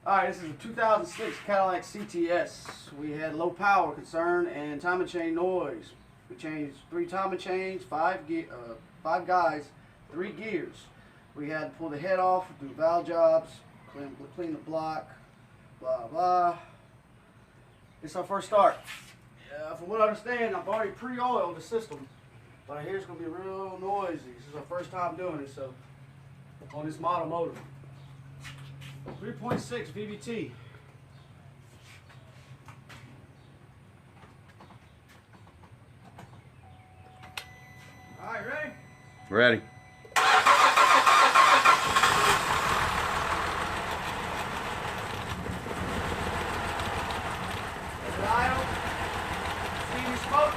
Alright, this is a 2006 Cadillac CTS. We had low power concern and timing chain noise. We changed 3 timing chains, 5 guys, 3 gears. We had to pull the head off, do valve jobs, clean the block, blah blah. It's our first start. From what I understand, I've already pre-oiled the system, but I hear it's going to be real noisy. This is our first time doing it, so on this model motor. 3.6 VVT. Alright, ready? Ready. Is it idle? See any smoke?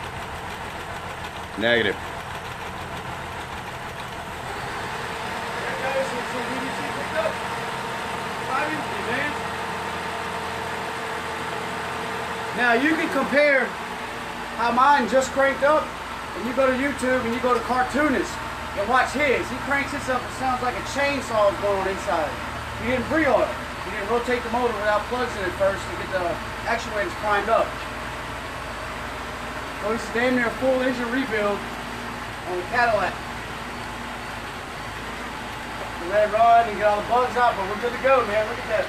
Negative. There goes some VVT picked up. Now you can compare how mine just cranked up, and you go to YouTube and you go to Cartoonist and watch his. He cranks this up, it sounds like a chainsaw going on inside. He didn't pre-oil. He didn't rotate the motor without plugs in it first to get the actuators primed up. So this is damn near a full engine rebuild on the Cadillac. We let it run and get all the bugs out, but we're good to go, man. Look at that.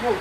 Whoa.